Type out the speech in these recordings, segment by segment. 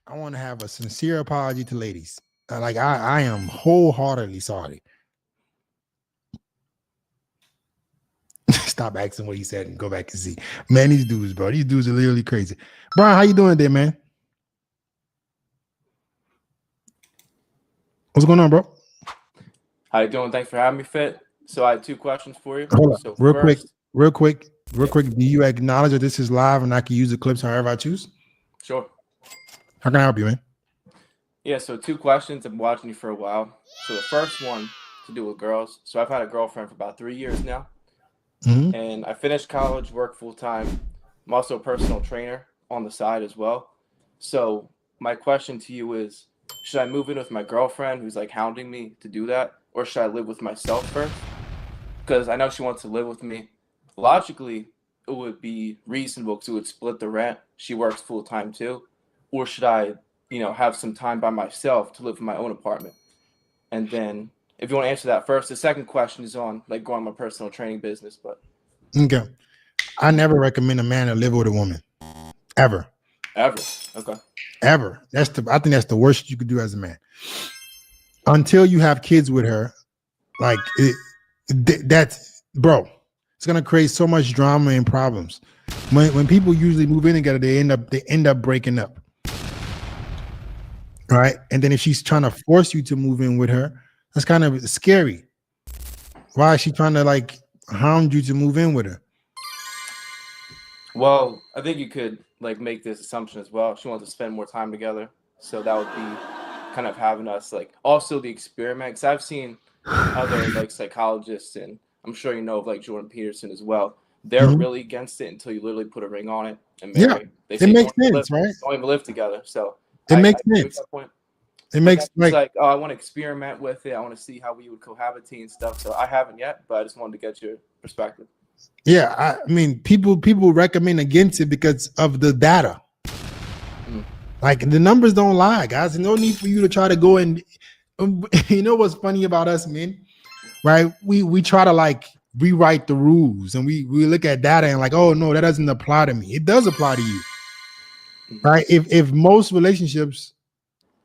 I want to have a sincere apology to ladies. Like I am wholeheartedly sorry. Stop asking what he said and go back and see. Man, these dudes, bro. These dudes are literally crazy. Brian, how you doing there, man? What's going on, bro? How you doing? Thanks for having me, Fit. So I have two questions for you. Hold on. So Real first, quick. Do you acknowledge that this is live and I can use the clips however I choose? sure. How can I help you, man? Yeah, so two questions. I've been watching you for a while. So the first one to do with girls. So I've had a girlfriend for about 3 years now, Mm-hmm. and I finished college, work full time. I'm also a personal trainer on the side as well. So my question to you is, should I move in with my girlfriend who's like hounding me to do that, or should I live with myself first? Because I know she wants to live with me. Logically, it would be reasonable because it would split the rent. She works full time too. Or should I, have some time by myself to live in my own apartment? And then, if you want to answer that first, the second question is on like growing my personal training business. But Okay. I never recommend a man to live with a woman. Ever. ever, okay, Ever. I think that's the worst you could do as a man. Until you have kids with her, like that's bro, it's gonna create so much drama and problems. When people usually move in together, they end up breaking up. Right. And then if she's trying to force you to move in with her, that's kind of scary. Why is she trying to like hound you to move in with her? well, I think you could like make this assumption as well. She wants to spend more time together, so that would be kind of having us like also the experiment. Because I've seen other like psychologists, and I'm sure you know of like Jordan Peterson as well. They're Mhm. really against it until you literally put a ring on it and Yeah, marry. They it say makes sense, right? don't even live together. So It I makes agree with sense. that point. It But then makes he's like like, oh, I want to experiment with it. I want to see how we would cohabitate and stuff. So I haven't yet, but I just wanted to get your perspective. yeah. I mean, people recommend against it because of the data. Mm. Like the numbers don't lie, guys. There's no need for you to try to go and you know what's funny about us, men, right? We try to like rewrite the rules and we look at data and like, oh no, that doesn't apply to me. It does apply to you, Mhm. right? If most relationships,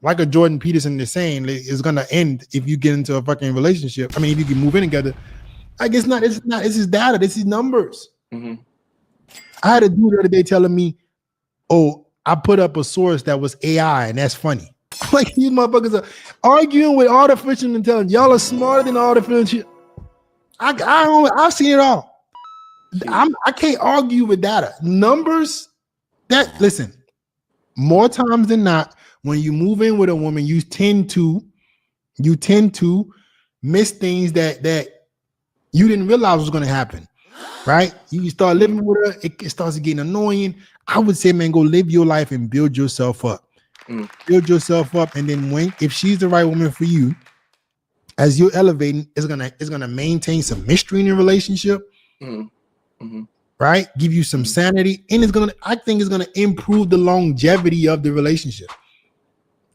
like a Jordan Peterson is saying, is gonna end if you get into a fucking relationship. I mean, if you can move in together, like it's not. It's not. This is data. This is numbers. Mhm. I had a dude the other day telling me, "Oh, I put up a source that was AI, and that's funny." Like these motherfuckers are arguing with artificial intelligence. Y'all are smarter than artificial. I've seen it all. Jeez. I can't argue with data. Numbers. That listen. More times than not, when you move in with a woman, you tend to miss things that you didn't realize was going to happen. Right? You start Mm. living with her, it starts getting annoying. I would say, man, go live your life and build yourself up. Mm. Build yourself up, and then if she's the right woman for you, as you're elevating, it's gonna maintain some mystery in your relationship, Mm. Mhm. right? Give you some Mhm. sanity, and I think it's gonna improve the longevity of the relationship.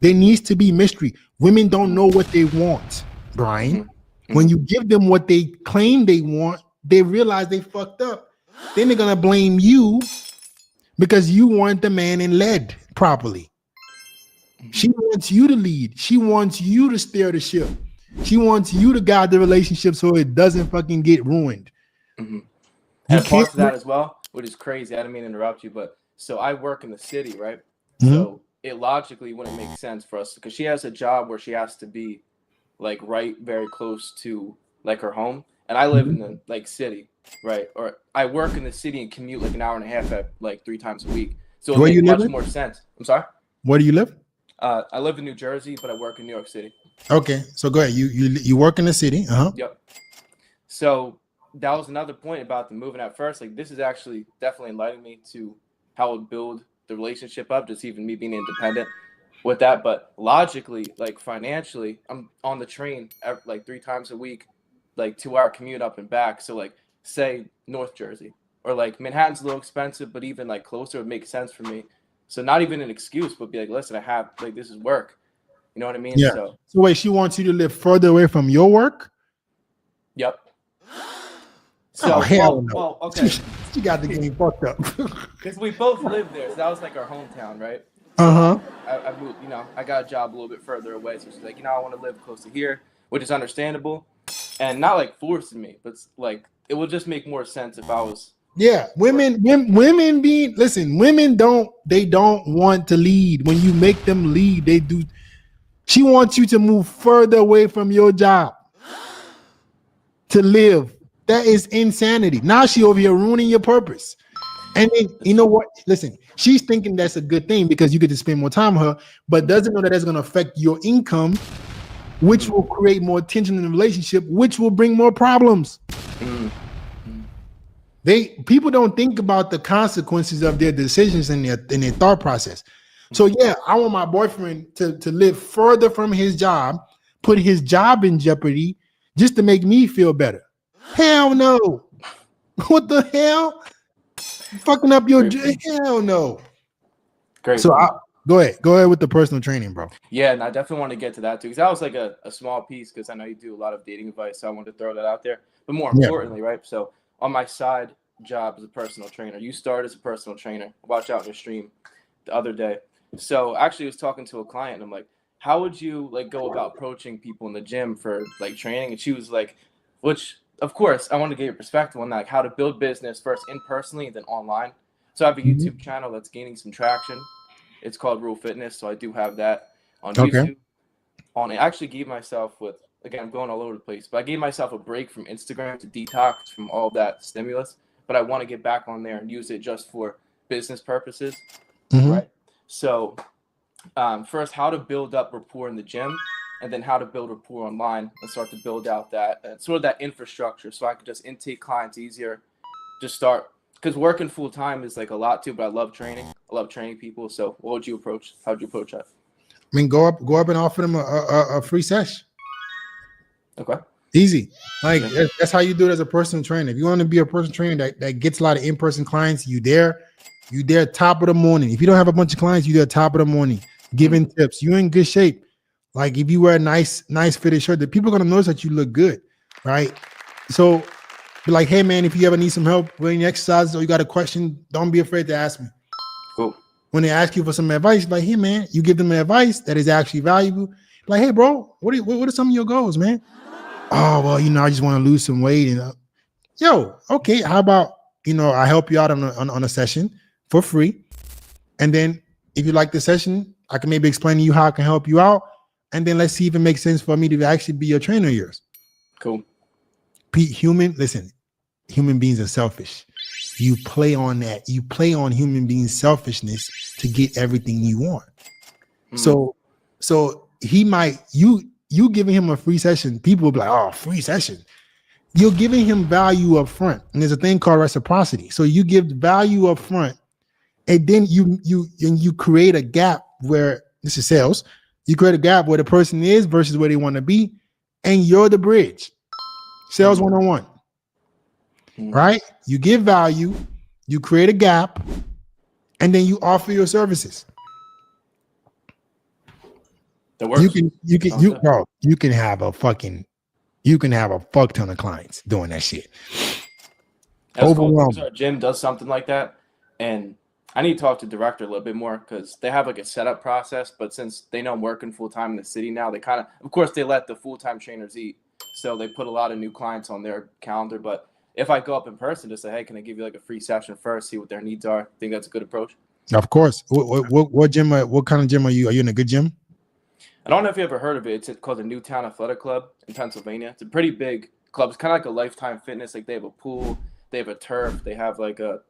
There needs to be mystery. Women don't know what they want, Brian. Mhm. When Mhm. you give them what they claim they want, they realize they fucked up. Then they're gonna blame you because you weren't the man and led properly. She Mhm. wants you to lead. She wants you to steer the ship. She wants you to guide the relationship so it doesn't fucking get ruined. Mhm. You And a can't. part to that as well, which is crazy. I didn't mean to interrupt you, but so I work in the city, right? Mhm. So it logically wouldn't make sense for us because she has a job where she has to be like right very close to like her home, and I live in Mhm. the like city, right? Or I work in the city and commute like an hour and a half at like 3 times a week, so it would Where make you live much in? more sense. I'm sorry. Where do you live? I live in New Jersey, but I work in New York City. Okay, so go ahead. You work in the city. Uh-huh. Yep. So that was another point about the moving at first. Like this is actually definitely enlightening me to how it build the relationship up, just even me being independent with that. But logically, like financially, I'm on the train like 3 times a week, like 2 hour commute up and back. So like say North Jersey or like Manhattan's a little expensive, but even like closer would make sense for me. So not even an excuse, but be like, listen, I have like this is work. You know what I mean? Yeah. So So wait, she wants you to live further away from your work? yep. Oh So hell no. okay. She got the game fucked up. Because we both lived there, so that was like our hometown, right? So Uh-huh. I moved, I got a job a little bit further away. So she's like, I want to live close to here, which is understandable, and not like forcing me, but like it would just make more sense if I was. Yeah, women being listen. Women don't want to lead. When you make them lead, they do. She wants you to move further away from your job to live. That is insanity. Now she over here ruining your purpose. And then you know what? Listen, she's thinking that's a good thing because you get to spend more time with her, but doesn't know that that's going to affect your income, which will create more tension in the relationship, which will bring more problems. People don't think about the consequences of their decisions in their thought process. So yeah, I want my boyfriend to live further from his job, put his job in jeopardy just to make me feel better. Hell no. What the hell? Fucking up your hell no. Great. So go ahead with the personal training, bro. Yeah, and I definitely want to get to that too, because that was like a small piece, because I know you do a lot of dating advice, so I wanted to throw that out there. But more importantly, right? So on my side job as a personal trainer, you start as a personal trainer. Watch out in your stream the other day. So actually I was talking to a client and I'm like, how would you like go about approaching people in the gym for like training? And she was like, which of course I want to get your perspective on that, like how to build business first in personally and then online. So I have a YouTube channel that's gaining some traction. It's called Real Fitness. So I do have that on YouTube. I actually gave myself I'm going all over the place, but I gave myself a break from Instagram to detox from all that stimulus. But I want to get back on there and use it just for business purposes. Right. So first, how to build up rapport in the gym, and then how to build rapport online and start to build out that sort of that infrastructure so I could just intake clients easier. Just start, because working full time is like a lot too, but I love training. I love training people. So how'd you approach that? I mean, go up and offer them a free session. Okay. Easy. Like that's how you do it as a personal trainer. If you want to be a personal trainer that gets a lot of in-person clients, you there top of the morning. If you don't have a bunch of clients, you there top of the morning, giving tips. You're in good shape. Like if you wear a nice fitted shirt, the people are gonna notice that you look good, right? So be like, hey man, if you ever need some help with any exercises or you got a question, don't be afraid to ask me. Cool. When they ask you for some advice, like, hey man, you give them advice that is actually valuable. Like, hey bro, what are some of your goals, man? Oh, well, I just want to lose some weight. Okay, how about, I help you out on a session for free. And then if you like the session, I can maybe explain to you how I can help you out. And then let's see if it makes sense for me to actually be a trainer of yours. Cool. Human beings are selfish. You play on that. You play on human beings' selfishness to get everything you want. So he might, you giving him a free session, people will be like, oh, free session. You're giving him value up front. And there's a thing called reciprocity. So you give value up front, and then you create a gap where this is sales. You create a gap where the person is versus where they want to be, and you're the bridge. Sales 101. Right? You give value, you create a gap, and then you offer your services. You can have a fuck ton of clients doing that shit. That's overwhelmed. Cool. Our gym does something like that, and I need to talk to the director a little bit more because they have like a setup process. But since they know I'm working full time in the city now, they of course, they let the full time trainers eat, so they put a lot of new clients on their calendar. But if I go up in person to say, hey, can I give you like a free session first, see what their needs are? I think that's a good approach. Of course. What gym? What kind of gym are you? Are you in a good gym? I don't know if you ever heard of it. It's called the Newtown Athletic Club in Pennsylvania. It's a pretty big club. It's kind of like a Lifetime Fitness. Like they have a pool, they have a turf, they have like a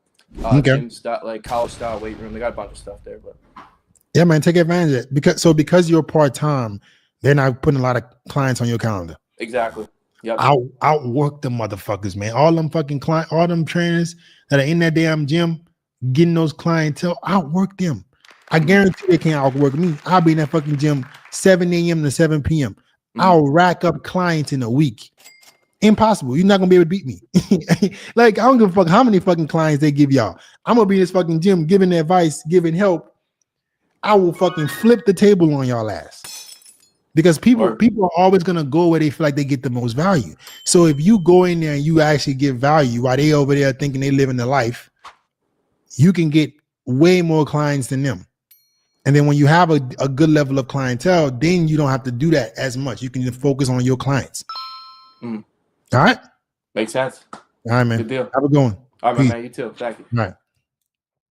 gym style, like college style weight room. They got a bunch of stuff there. But yeah, man, take advantage of it because you're part time, they're not putting a lot of clients on your calendar. Exactly. Yep. Outwork them motherfuckers, man. All them fucking clients, all them trainers that are in that damn gym getting those clientele, outwork them. I guarantee they can't outwork me. I'll be in that fucking gym 7 a.m. to 7 p.m. I'll rack up clients in a week. Impossible. You're not gonna be able to beat me. Like, I don't give a fuck how many fucking clients they give y'all. I'm gonna be in this fucking gym giving advice, giving help. I will fucking flip the table on y'all ass. Because people are always gonna go where they feel like they get the most value. So if you go in there and you actually give value while they over there thinking they living the life, you can get way more clients than them. And then when you have a good level of clientele, then you don't have to do that as much. You can just focus on your clients. Mm. All right. Makes sense. All right, man. Good deal. Have a good one. All right, Peace. my man. You too. Thank you. All right.